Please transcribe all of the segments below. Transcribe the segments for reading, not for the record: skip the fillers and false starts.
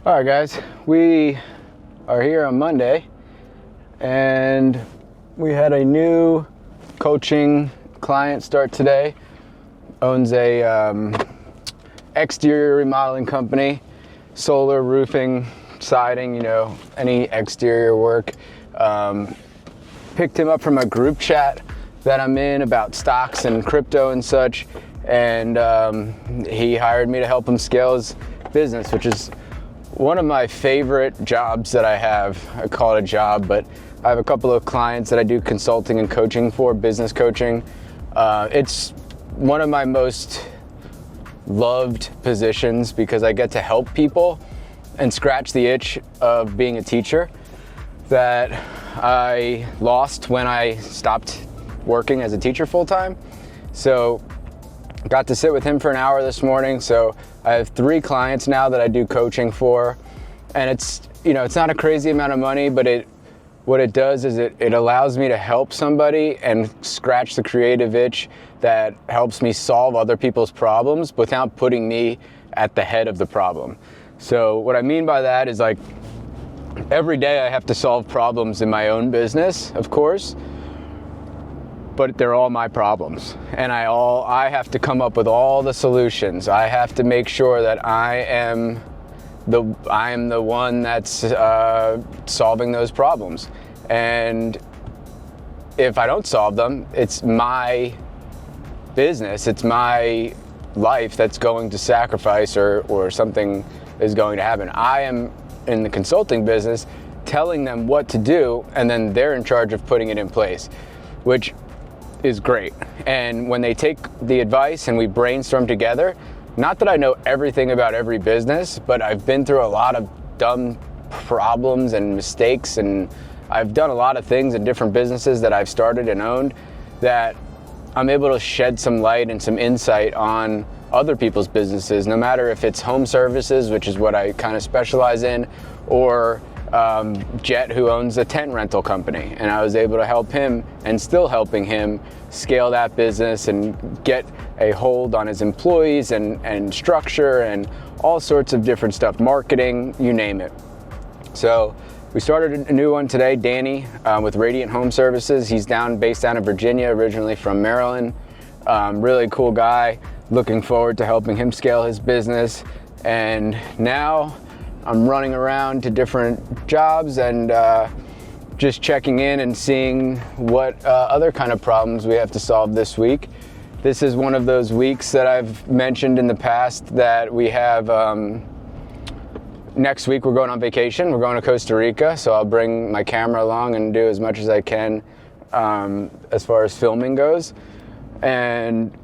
All right, guys, we are here on Monday, and we had a new coaching client start today. Owns a exterior remodeling company, solar, roofing, siding, any exterior work. Picked him up from a group chat that I'm in about stocks and crypto and such, and he hired me to help him scale his business, which is one of my favorite jobs that I have. I call it a job, but I have a couple of clients that I do consulting and coaching for, business coaching. It's one of my most loved positions because I get to help people and scratch the itch of being a teacher that I lost when I stopped working as a teacher full-time. So got to sit with him for an hour this morning. So I have 3 clients now that I do coaching for, and it's not a crazy amount of money, but what it does is it allows me to help somebody and scratch the creative itch that helps me solve other people's problems without putting me at the head of the problem. So what I mean by that is, like, every day I have to solve problems in my own business, of course, but they're all my problems, and I have to come up with all the solutions. I have to make sure that I am the one that's solving those problems. And if I don't solve them, it's my business, it's my life that's going to sacrifice, or something is going to happen. I am in the consulting business telling them what to do, and then they're in charge of putting it in place, which is great. And when they take the advice and we brainstorm together, not that I know everything about every business, but I've been through a lot of dumb problems and mistakes, and I've done a lot of things in different businesses that I've started and owned, that I'm able to shed some light and some insight on other people's businesses, no matter if it's home services, which is what I kind of specialize in, or Jet, who owns a tent rental company, and I was able to help him, and still helping him, scale that business and get a hold on his employees and structure and all sorts of different stuff, marketing, you name it. So we started a new one today, Danny, with Radiant Home Services. He's based down in Virginia, originally from Maryland. Really cool guy. Looking forward to helping him scale his business. And now I'm running around to different jobs and just checking in and seeing what other kind of problems we have to solve this week. This is one of those weeks that I've mentioned in the past that we have. Next week we're going on vacation. We're going to Costa Rica, so I'll bring my camera along and do as much as I can as far as filming goes. And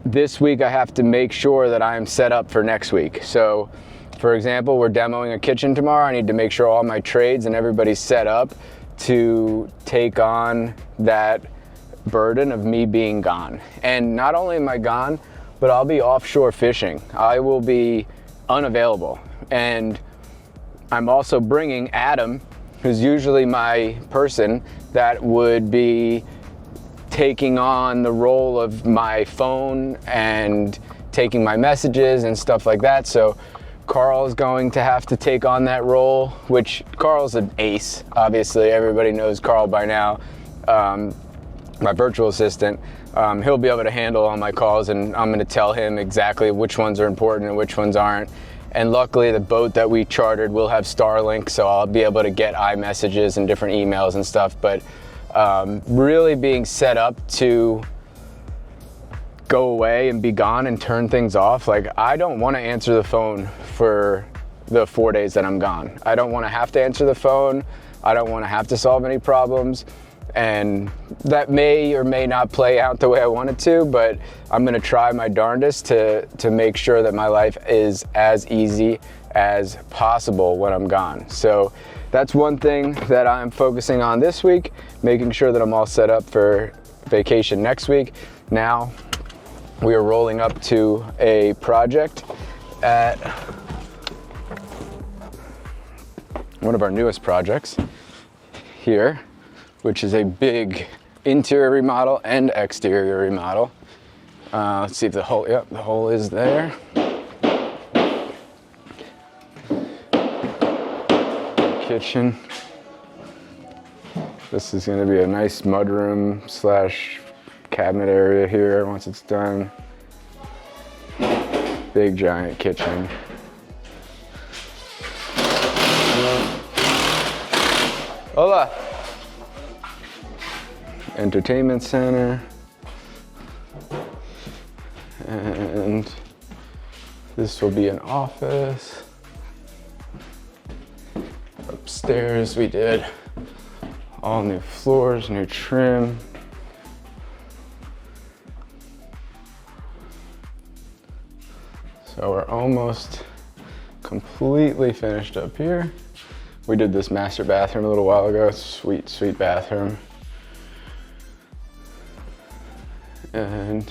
this week I have to make sure that I'm set up for next week. So, for example, we're demoing a kitchen tomorrow. I need to make sure all my trades and everybody's set up to take on that burden of me being gone. And not only am I gone, but I'll be offshore fishing. I will be unavailable. And I'm also bringing Adam, who's usually my person that would be taking on the role of my phone and taking my messages and stuff like that. So Carl is going to have to take on that role, which Carl's an ace. Obviously, everybody knows Carl by now, my virtual assistant. He'll be able to handle all my calls, and I'm going to tell him exactly which ones are important and which ones aren't. And luckily, the boat that we chartered will have Starlink, so I'll be able to get iMessages and different emails and stuff. But really being set up to go away and be gone and turn things off. Like, I don't want to answer the phone for the 4 days that I'm gone. I don't want to have to answer the phone. I don't want to have to solve any problems. And that may or may not play out the way I want it to, but I'm going to try my darndest to make sure that my life is as easy as possible when I'm gone. So that's one thing that I'm focusing on this week, making sure that I'm all set up for vacation next week. Now we are rolling up to a project at one of our newest projects here, which is a big interior remodel and exterior remodel. Let's see if the hole is there. kitchen. This is gonna be a nice mudroom slash cabinet area here once it's done. Big giant kitchen. Hola. Entertainment center. And this will be an office. Upstairs we did all new floors, new trim. So we're almost completely finished up here. We did this master bathroom a little while ago. Sweet, sweet bathroom. And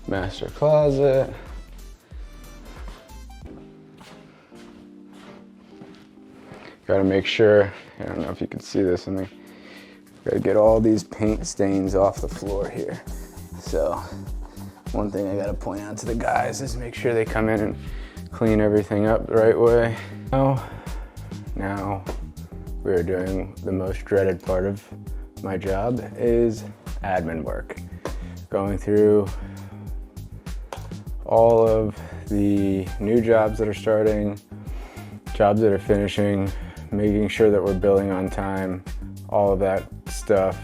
master closet. Gotta make sure, I don't know if you can see this, gotta get all these paint stains off the floor here. So one thing I gotta point out to the guys is make sure they come in and clean everything up the right way. Now we're doing the most dreaded part of my job is admin work. Going through all of the new jobs that are starting, jobs that are finishing, making sure that we're billing on time, all of that stuff.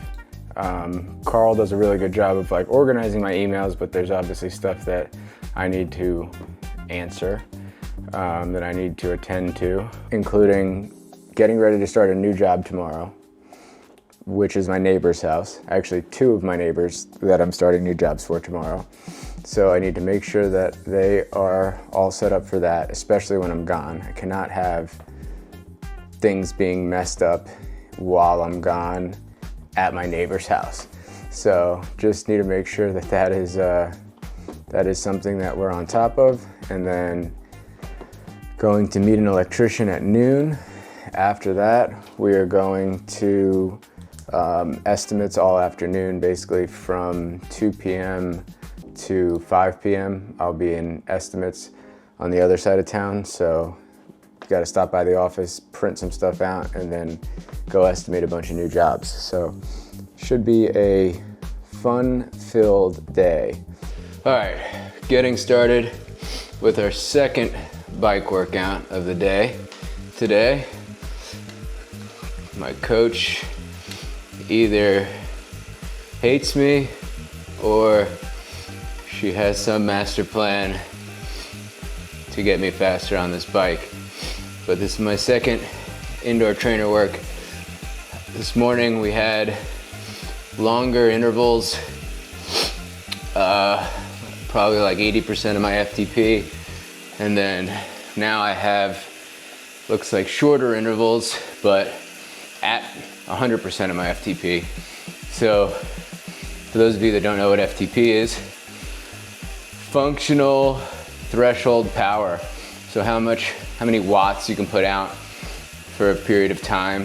Carl does a really good job of like organizing my emails, but there's obviously stuff that I need to answer, that I need to attend to, including getting ready to start a new job tomorrow, which is my neighbor's house. Actually, 2 of my neighbors that I'm starting new jobs for tomorrow. So I need to make sure that they are all set up for that, especially when I'm gone. I cannot have things being messed up while I'm gone at my neighbor's house. So just need to make sure that that is something that we're on top of. And then going to meet an electrician at noon. After that, we are going to estimates all afternoon, basically from 2 p.m. to 5 p.m. I'll be in estimates on the other side of town, so got to stop by the office, print some stuff out, and then go estimate a bunch of new jobs. So should be a fun-filled day. All right, getting started with our second bike workout of the day. Today, my coach either hates me or she has some master plan to get me faster on this bike. But this is my second indoor trainer work. This morning we had longer intervals, probably like 80% of my FTP. And then now I have, looks like shorter intervals, but at 100% of my FTP. So for those of you that don't know what FTP is, functional threshold power. So how many watts you can put out for a period of time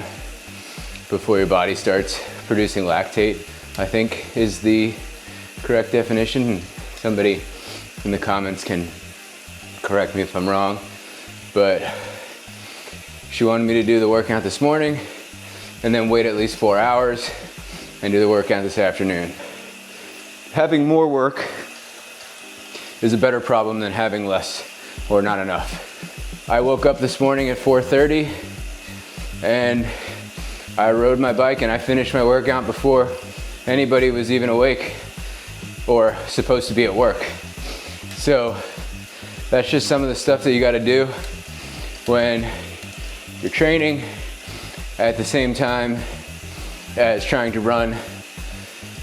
before your body starts producing lactate, I think is the correct definition. Somebody in the comments can correct me if I'm wrong, but she wanted me to do the workout this morning and then wait at least 4 hours and do the workout this afternoon. Having more work is a better problem than having less or not enough. I woke up this morning at 4:30 and I rode my bike and I finished my workout before anybody was even awake or supposed to be at work. So that's just some of the stuff that you gotta do when you're training at the same time as trying to run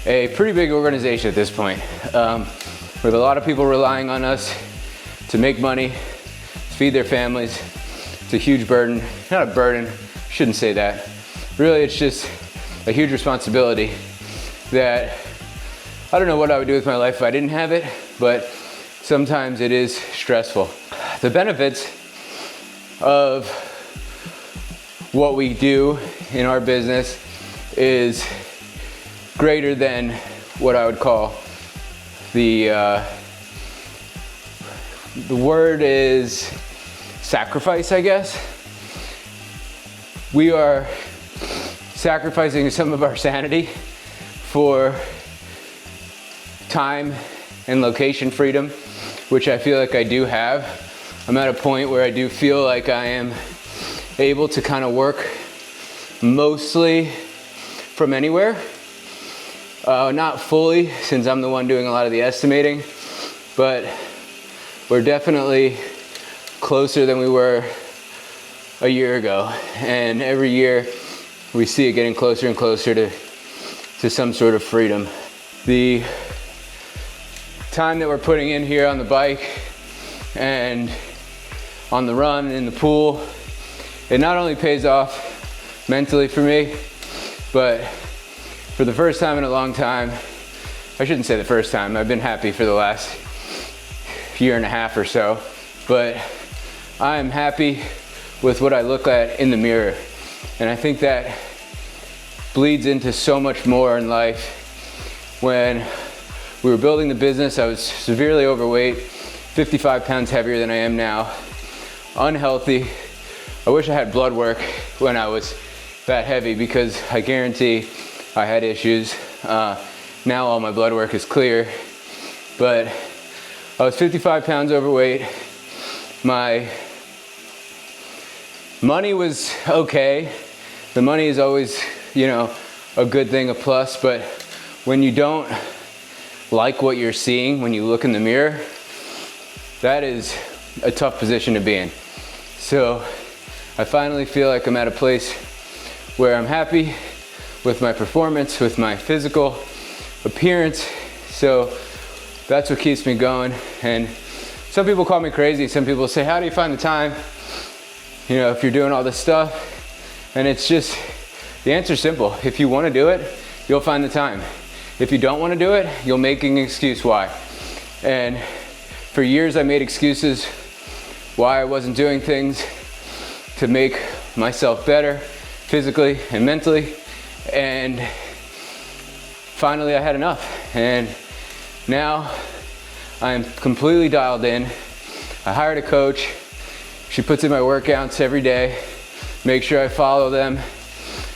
a pretty big organization at this point. We have a lot of people relying on us to make money, feed their families. It's a huge burden. Not a burden, shouldn't say that. Really, it's just a huge responsibility that I don't know what I would do with my life if I didn't have it, but sometimes it is stressful. The benefits of what we do in our business is greater than what I would call the word is sacrifice, I guess. we are sacrificing some of our sanity for time and location freedom, which I feel like I do have. I'm at a point where I do feel like I am able to kind of work mostly from anywhere. Not fully, since I'm the one doing a lot of the estimating, but we're definitely closer than we were a year ago. And every year we see it getting closer and closer to some sort of freedom. The time that we're putting in here on the bike and on the run and in the pool, it not only pays off mentally for me, but for the first time in a long time, I shouldn't say the first time, I've been happy for the last year and a half or so, but I am happy with what I look at in the mirror. And I think that bleeds into so much more in life. When we were building the business, I was severely overweight, 55 pounds heavier than I am now, unhealthy. I wish I had blood work when I was that heavy, because I guarantee I had issues. Now all my blood work is clear, but I was 55 pounds overweight. My money was okay. The money is always, you know, a good thing, a plus, but when you don't like what you're seeing, when you look in the mirror, that is a tough position to be in. So I finally feel like I'm at a place where I'm happy with my performance, with my physical appearance. So that's what keeps me going. And some people call me crazy. Some people say, how do you find the time, you know, if you're doing all this stuff? And it's just, the answer's simple. If you want to do it, you'll find the time. If you don't want to do it, you'll make an excuse why. And for years I made excuses why I wasn't doing things to make myself better physically and mentally. And finally I had enough. And now I am completely dialed in. I hired a coach. She puts in my workouts every day, make sure I follow them.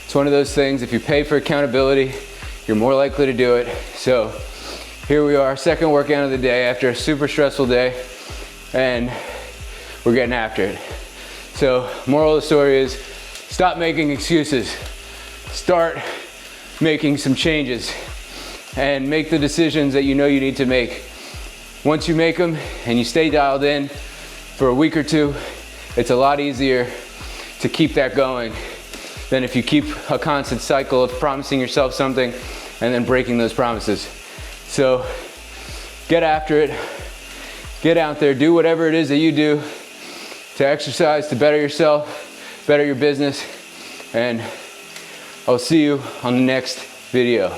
It's one of those things, if you pay for accountability, you're more likely to do it. So here we are, second workout of the day after a super stressful day, and we're getting after it. So moral of the story is, stop making excuses. Start making some changes and make the decisions that you know you need to make. Once you make them and you stay dialed in for a week or two, it's a lot easier to keep that going than if you keep a constant cycle of promising yourself something and then breaking those promises. So get after it, get out there, do whatever it is that you do to exercise, to better yourself, better your business, and I'll see you on the next video.